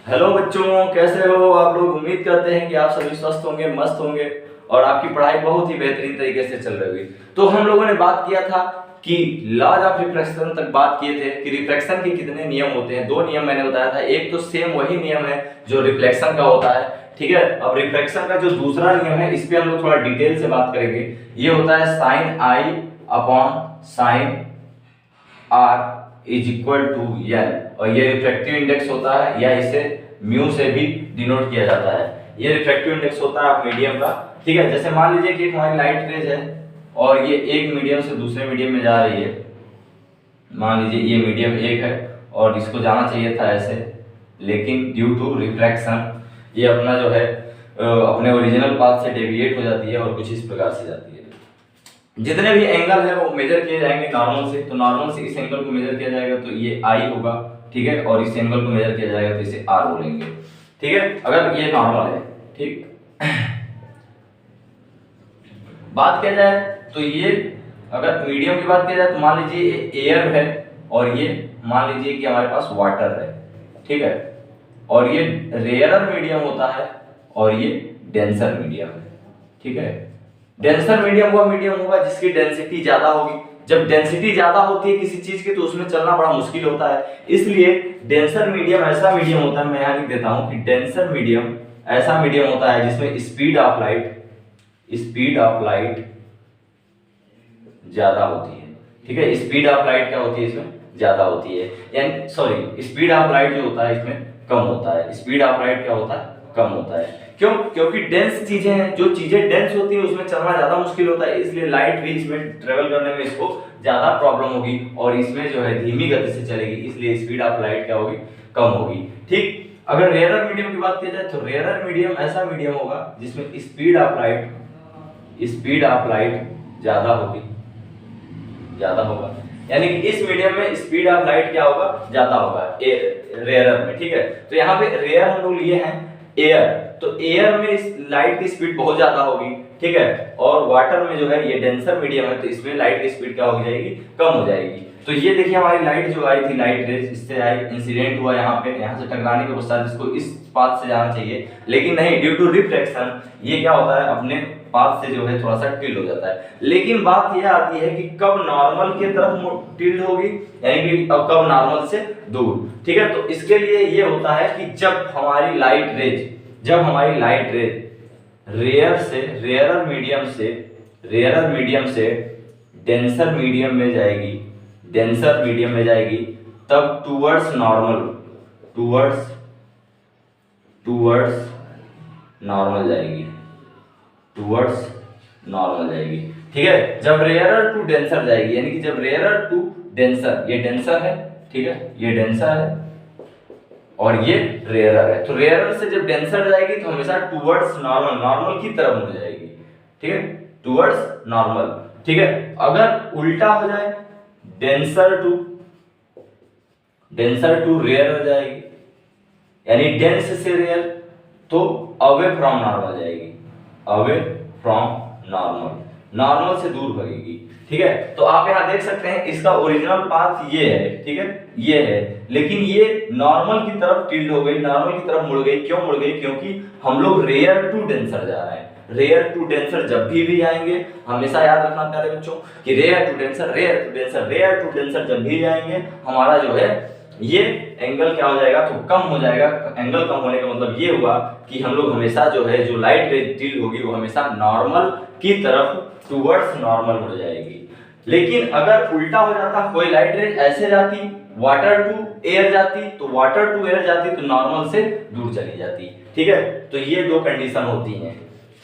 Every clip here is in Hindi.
हेलो बच्चों, कैसे हो आप लोग। उम्मीद करते हैं कि आप सभी स्वस्थ होंगे, मस्त होंगे और आपकी पढ़ाई बहुत ही बेहतरीन तरीके से चल रही होगी। तो हम लोगों ने बात किया था कि लॉज ऑफ रिफ्रैक्शन तक बात किए थे कि रिफ्रैक्शन के कितने नियम होते हैं। दो नियम मैंने बताया था, एक तो सेम वही नियम है जो रिफ्लेक्शन का होता है, ठीक है। अब रिफ्रैक्शन का जो दूसरा नियम है इस पे हम लोग थोड़ा डिटेल से बात करेंगे। ये होता है sine i upon sine r is equal to L, और ये रिफ्रैक्टिव इंडेक्स होता है या इसे म्यू से भी डिनोट किया जाता है। ये रिफ्रैक्टिव इंडेक्स होता है आप मीडियम का, ठीक है। जैसे मान लीजिए कि हमारी लाइट रेज है और ये एक मीडियम से दूसरे मीडियम में जा रही है। मान लीजिए ये मीडियम एक है और इसको जाना चाहिए था ऐसे, लेकिन ड्यू टू रिफ्रैक्शन ये अपना जो है अपने ओरिजिनल पाथ से डेविएट हो जाती है और कुछ इस प्रकार से जाती है। जितने भी एंगल है वो मेजर किए जाएंगे नॉर्मल से, तो नॉर्मल से इस एंगल को मेजर किया जाएगा तो ये आई होगा, ठीक है। और इस एंगल को मेजर किया जाएगा तो इसे आर बोलेंगे, ठीक है, अगर ये नॉर्मल है, ठीक। बात किया जाए तो ये अगर मीडियम की बात किया जाए तो मान लीजिए एयर है और ये मान लीजिए कि हमारे पास वाटर है, ठीक है। और ये रेयरर मीडियम होता है और ये डेंसर मीडियम है, ठीक है। डेंसर मीडियम वो मीडियम होगा जिसकी डेंसिटी ज्यादा होगी। जब डेंसिटी ज्यादा होती है किसी चीज की तो उसमें चलना बड़ा मुश्किल होता है, इसलिए डेंसर मीडियम ऐसा मीडियम होता है, मैं यहां लिख देता हूं कि डेंसर मीडियम ऐसा मीडियम होता है जिसमें स्पीड ऑफ लाइट ज्यादा होती है, ठीक है। स्पीड ऑफ लाइट क्या होती है इसमें, ज्यादा होती है, यानी सॉरी स्पीड ऑफ लाइट जो होता है इसमें कम होता है। स्पीड ऑफ लाइट क्या होता है, कम होता है। क्यों? क्योंकि डेंस चीजें हैं, जो चीजें डेंस होती है उसमें चलना ज्यादा मुश्किल होता है, इसलिए लाइट भी इसमें ट्रेवल करने में इसको ज्यादा प्रॉब्लम होगी और इसमें जो है धीमी गति से चलेगी, इसलिए स्पीड ऑफ लाइट क्या होगी, कम होगी, ठीक। अगर रेयरर मीडियम की बात की जाए तो रेयरर मीडियम ऐसा मीडियम होगा जिसमें स्पीड ऑफ लाइट ज्यादा होगा, यानी कि इस मीडियम में स्पीड ऑफ लाइट क्या होगा, ज्यादा होगा रेयरर में, ठीक है। तो यहाँ पे रेयर हम लोग लिए हैं एयर, तो एयर में इस लाइट की स्पीड बहुत ज्यादा होगी, ठीक है। और वाटर में जो है ये डेंसर मीडियम है तो इसमें लाइट की स्पीड क्या हो जाएगी, कम हो जाएगी। तो ये देखिए हमारी लाइट जो आई थी, लाइट रेज इससे आई, इंसिडेंट हुआ यहाँ पे, यहाँ से टकराने के पश्चात इसको इस पाथ से जाना चाहिए, लेकिन नहीं, ड्यू टू रिफ्लेक्शन ये क्या होता है, अपने पाथ से जो है थोड़ा सा टिल्ड हो जाता है। लेकिन बात यह आती है कि कब नॉर्मल की तरफ टिल्ड होगी, यानी कि कब नॉर्मल से दूर, ठीक है। तो इसके लिए ये होता है कि जब हमारी लाइट रेज रेयरर मीडियम से डेंसर मीडियम में जाएगी, तब टुवर्ड्स नॉर्मल जाएगी, ठीक है। जब रेयरर टू डेंसर जाएगी, यानी कि जब रेयरर टू डेंसर, ये डेंसर है, ठीक है, ये डेंसर है और ये रेयरर है, तो रेयरर से जब डेंसर जाएगी तो हमेशा टुवर्ड्स नॉर्मल की तरफ मुड़ जाएगी, ठीक है, टुवर्ड्स नॉर्मल, ठीक है। अगर उल्टा हो जाए, डेंसर टू रेयरर जाएगी, यानी डेंस से रेयर, तो अवे फ्रॉम नॉर्मल से दूर भगेगी, ठीक है। तो आप यहां देख सकते हैं इसका ओरिजिनल पाथ ये है, ठीक है, ये है, लेकिन ये नॉर्मल की तरफ टिल्ड हो गई, नॉर्मल की तरफ मुड़ गई। क्यों मुड़ गई? क्योंकि हम लोग रेयर टू डेंसर जा रहे हैं। रेयर टू डेंसर जब भी आएंगे, हमेशा याद रखना प्यारे बच्चों कि रेयर टू डेंसर जब भी जाएंगे, हमारा जो है ये एंगल क्या हो जाएगा, तो कम हो जाएगा। एंगल कम होने का मतलब ये हुआ कि हम लोग हमेशा जो है जो लाइट रेज टिल्ड होगी वो हमेशा नॉर्मल की तरफ टुवर्ड्स नॉर्मल मुड़ जाएगी। लेकिन अगर उल्टा हो जाता, कोई लाइट रेज ऐसे जाती, वाटर टू एयर जाती, तो नॉर्मल से दूर चली जाती, ठीक है। तो ये दो कंडीशन होती हैं,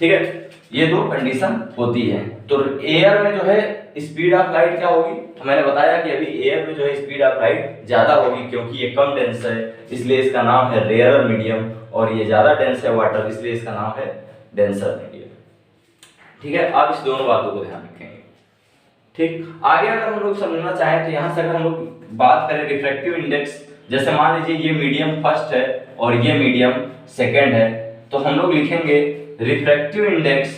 ठीक है, ये दो कंडीशन होती है। तो एयर में जो है स्पीड ऑफ लाइट क्या होगी, तो मैंने बताया कि अभी एयर में जो है स्पीड ऑफ लाइट ज्यादा होगी क्योंकि ये कम डेंस है, इसलिए इसका नाम है रेयरर मीडियम, और ये ज्यादा डेंस है वाटर, इसलिए इसका नाम है डेंसर मीडियम, ठीक है। आप इस दोनों बातों को ध्यान रखेंगे, ठीक। आगे अगर हम लोग समझना चाहें तो यहाँ से अगर हम लोग बात करें रिफ्रैक्टिव इंडेक्स, जैसे मान लीजिए ये मीडियम फर्स्ट है और ये मीडियम सेकंड है, तो हम लोग लिखेंगे refractive index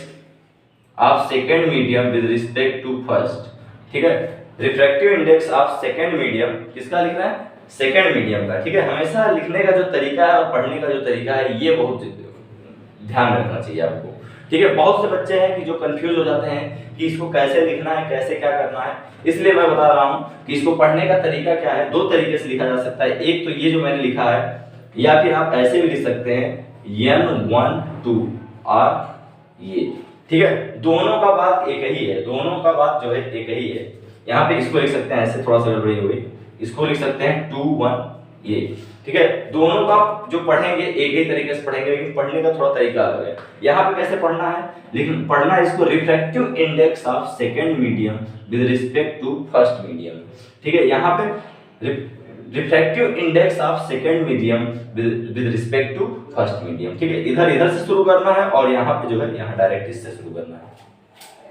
of second medium with respect to first, ठीक है। रिफ्रैक्टिव इंडेक्स ऑफ सेकंड मीडियम किसका लिखना है, सेकंड मीडियम का, ठीक है। हमेशा लिखने का जो तरीका है और पढ़ने का जो तरीका है ये बहुत ध्यान रखना चाहिए आपको, ठीक है। बहुत से बच्चे हैं कि जो कंफ्यूज हो जाते हैं कि इसको कैसे लिखना है, कैसे क्या करना है, इसलिए मैं बता रहा हूँ कि इसको पढ़ने का तरीका क्या है। 2 तरीके से लिखा जा सकता है, एक तो ये जो मैंने लिखा है, या फिर आप ऐसे भी लिख सकते हैं N1 2 R ये, ठीक है। दोनों का बात एक ही है, दोनों का बात जो है एक ही है। यहाँ पे इसको लिख सकते हैं ऐसे, थोड़ा सा गड़बड़ी हो गई, इसको लिख सकते हैं 2 1 ये, ठीक है। दोनों का जो पढ़ेंगे एक ही तरीके से पढ़ेंगे, लेकिन पढ़ने का थोड़ा तरीका अलग है। यहाँ पे कैसे पढ़ना है, लेकिन पढ़ना है इसको refractive index of second medium with respect to first medium, ठीक है। यहाँ पे refractive index of second medium with respect to first medium, ठीक है। इधर से शुरू करना है और यहाँ पे जो है यहाँ डायरेक्ट इससे शुरू करना है,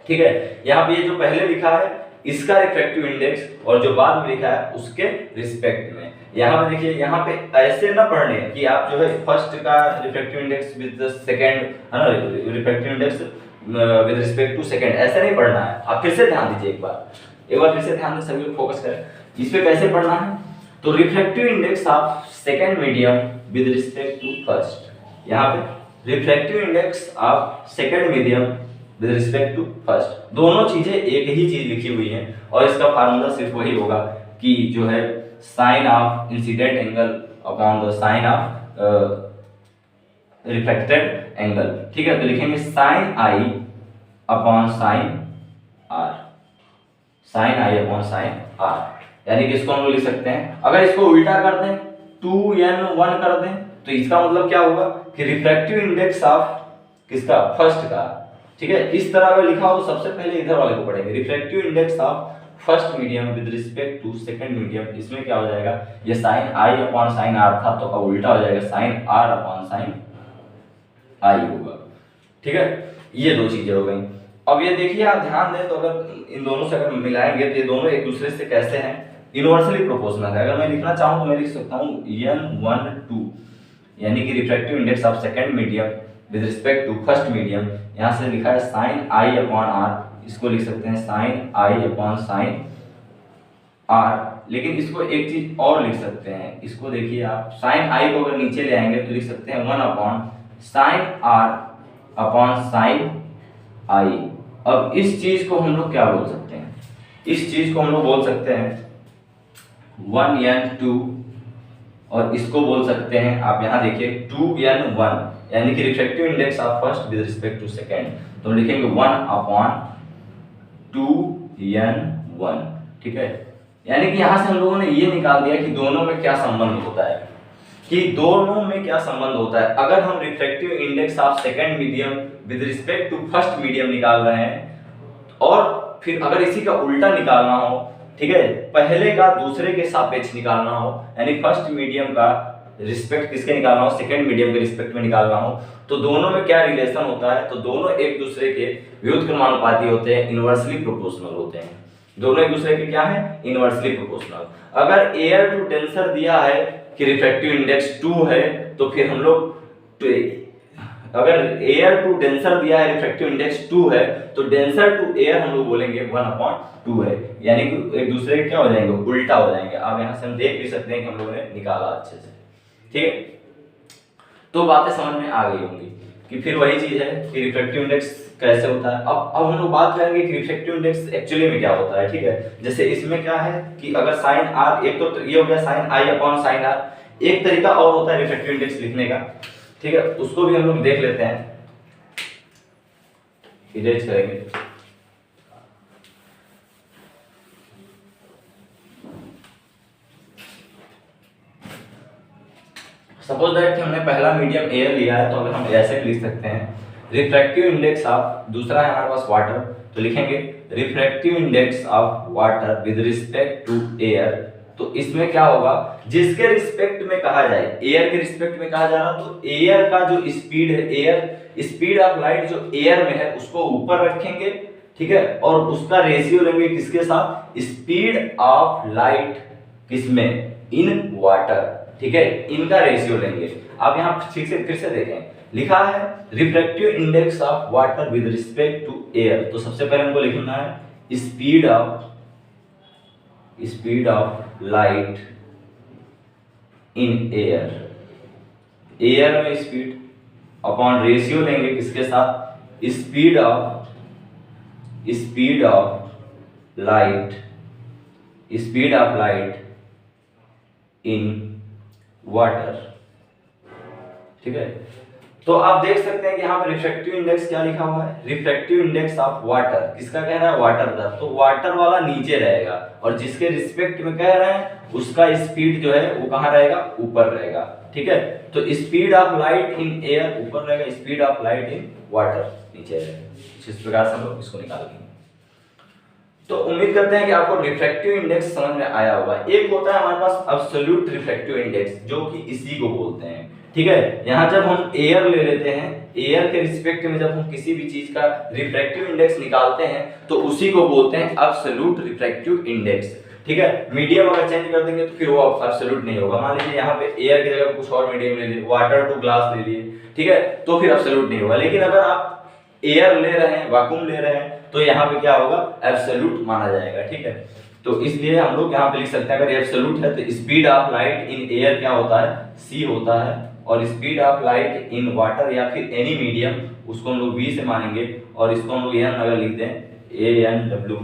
ठीक है। यहाँ पे ये जो पहले लिखा है इसका रिफ्रैक्टिव इंडेक्स और जो बाद में लिखा है उसके रिस्पेक्ट में, यहाँ पे देखिए, यहाँ पे ऐसे ना पढ़ने कि आप जो है फर्स्ट का रिफ्रैक्टिव इंडेक्स विद सेकंड, है ना, refractive index with respect to second, ऐसे नहीं पढ़ना है। आप फिर से ध्यान दीजिए, एक बार फिर से ध्यान दें, सभी लोग फोकस करें इस पे। कैसे पढ़ना है, तो refractive index of second medium with respect to first, यहाँ पे refractive index of second medium with respect to first, दोनों चीजें एक ही चीज लिखी हुई हैं और इसका फार्मूला सिर्फ वही होगा कि जो है sine of incident angle upon the sine of reflected angle, ठीक है। तो लिखेंगे sine i upon sine r, sine i upon sine r, यानी कि इसको हम लोग लिख सकते हैं, अगर इसको उल्टा कर दें 2n1 कर दें तो इसका मतलब क्या होगा कि रिफ्रैक्टिव इंडेक्स ऑफ किसका, फर्स्ट का, ठीक है। इस तरह अगर लिखा हो तो सबसे पहले इधर वाले को पढ़ेंगे, refractive index of first medium with respect to second medium, इसमें क्या हो जाएगा, ये sine i upon sine r था तो अब उल्टा हो जाएगा sine r upon sine i होगा, ठीक है। ये 2 चीजें हो गई। अब ये देखिए, आप ध्यान दें तो अगर इन दोनों से अगर मिलाएंगे तो ये दोनों एक दूसरे से कैसे हैं, इनवर्सली प्रोपोर्शनल है। अगर मैं लिखना चाहूं तो मैं लिख सकता हूं N1 2, यानी कि refractive index of second medium with respect to first medium, यहाँ से लिखा है साइन आई अपॉन आर, इसको लिख सकते हैं sine i upon sine r. लेकिन इसको एक चीज और लिख सकते हैं, इसको देखिए आप, साइन आई को अगर नीचे ले आएंगे तो लिख सकते हैं 1 upon sine r upon sine i. अब इस चीज को हम लोग क्या बोल सकते हैं, इस चीज को हम लोग बोल सकते हैं 1n2 और इसको बोल सकते हैं आप यहाँ देखिए 2n1, यानी कि refractive index of first with respect to second, तो लिखेंगे 1 अपॉन 2n1, ठीक है। यानी कि यहाँ से हम लोगों ने ये निकाल दिया कि दोनों में क्या संबंध होता है, कि दोनों में क्या संबंध होता है। अगर हम refractive index of second medium with respect to first medium निकाल रहे हैं और फिर अगर इसी का उल्टा निकालना हो, ठीक है, पहले का दूसरे के सापेक्ष निकालना हो, यानी फर्स्ट मीडियम का रिस्पेक्ट किसके निकालना हो, सेकंड मीडियम के रिस्पेक्ट में निकालना हो, तो दोनों में क्या रिलेशन होता है, तो दोनों एक दूसरे के व्युत्क्रमानुपाती होते हैं, इनवर्सली प्रोपोर्शनल होते हैं। दोनों एक दूसरे के क्या है, इनवर्सली प्रोपोर्शनल। अगर एयर टू डेंसर दिया है कि रिफ्रैक्टिव इंडेक्स 2 है, तो फिर हम लोग अगर एयर टू डेंसर दिया है रिफ्रैक्टिव इंडेक्स 2 है, तो डेंसर टू एयर हम लोग बोलेंगे 1/2 है, यानी कि एक दूसरे के क्या हो जाएंगे, उल्टा हो जाएंगे। अब यहाँ से हम देख भी सकते हैं कि हम लोगों ने निकाला अच्छे से, ठीक है। तो बातें समझ में आ गई होंगी कि फिर वही चीज है कि रिफ्रैक्टिव इंडेक्स कैसे होता है। अब हम लोग बात करेंगे कि रिफ्रैक्टिव इंडेक्स एक्चुअली में क्या होता है, ठीक है। जैसे इसमें क्या है कि अगर साइन आर, एक तो ये हो गया sine i upon sine r, एक तरीका और होता है रिफ्रैक्टिव इंडेक्स लिखने का, ठीक है, उसको भी हम लोग देख लेते हैं, इरेज करेंगे। सपोज दैट कि हमने पहला मीडियम एयर लिया है, तो अगर हम ऐसे लिख सकते हैं रिफ्रैक्टिव इंडेक्स ऑफ, दूसरा है हमारे पास वाटर, तो लिखेंगे refractive index of water with respect to air. तो इसमें क्या होगा, जिसके रिस्पेक्ट में कहा जाए, एयर के रिस्पेक्ट में कहा जा रहा, तो एयर का जो स्पीड है, एयर स्पीड ऑफ लाइट जो एयर में है उसको ऊपर रखेंगे, ठीक है, और उसका रेशियो लेंगे किसके साथ, स्पीड ऑफ लाइट किसमें, इन वाटर, ठीक है, इनका रेशियो लेंगे। आप यहाँ ठीक से फिर से देखें, लिखा है refractive index of water with respect to air, तो सबसे पहले हमको लिखना है speed of light in air में स्पीड अपॉन रेशियो लेंगे किसके साथ, speed of light in water. ठीक है, तो आप देख सकते हैं कि यहाँ पे रिफ्रैक्टिव इंडेक्स क्या लिखा हुआ है, रिफ्रैक्टिव इंडेक्स ऑफ वाटर, किसका कह रहा है, वाटर का। तो वाटर वाला नीचे रहेगा और जिसके रिस्पेक्ट में कह रहे हैं उसका स्पीड जो है वो कहाँ रहेगा, ऊपर रहेगा। ठीक है, तो speed of light in air ऊपर रहेगा, speed of light in water नीचे रहेगा। इस प्रकार से हम लोग इसको निकालेंगे। तो उम्मीद करते हैं कि आपको रिफ्रैक्टिव इंडेक्स समझ में आया होगा। एक होता है हमारे पास एब्सोल्यूट रिफ्रैक्टिव इंडेक्स, जो कि इसी को बोलते हैं। ठीक है, यहाँ जब हम एयर ले लेते हैं, एयर के रिस्पेक्ट में जब हम किसी भी चीज का रिफ्रैक्टिव इंडेक्स निकालते हैं तो उसी को बोलते हैं एब्सोल्यूट रिफ्रैक्टिव इंडेक्स। ठीक है, मीडियम अगर चेंज कर देंगे तो फिर वो एब्सोल्यूट नहीं होगा। मान लीजिए यहाँ पे एयर की जगह कुछ और मीडियम ले लिए, वाटर टू ग्लास ले लिए, ठीक है, तो फिर एब्सोल्यूट नहीं होगा। लेकिन अगर आप एयर ले रहे हैं, वैक्यूम ले रहे हैं, तो यहाँ पे क्या होगा, एब्सोल्यूट माना जाएगा। ठीक है, तो इसलिए हम लोग यहाँ पे लिख सकते हैं अगर एब्सोल्यूट है तो speed of light in air क्या होता है, c होता है, और speed of light in water या फिर एनी मीडियम उसको हम लोग v से मानेंगे, और इसको हम लोग n अगर लिख दें ANW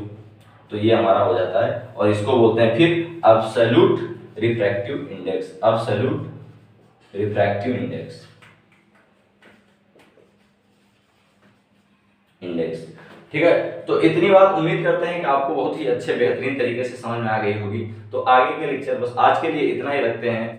तो ये हमारा हो जाता है, और इसको बोलते हैं फिर absolute refractive index, absolute refractive index. ठीक है, तो इतनी बात उम्मीद करते हैं कि आपको बहुत ही अच्छे बेहतरीन तरीके से समझ में आ गई होगी। तो आगे के लेक्चर बस आज के लिए इतना ही रखते हैं।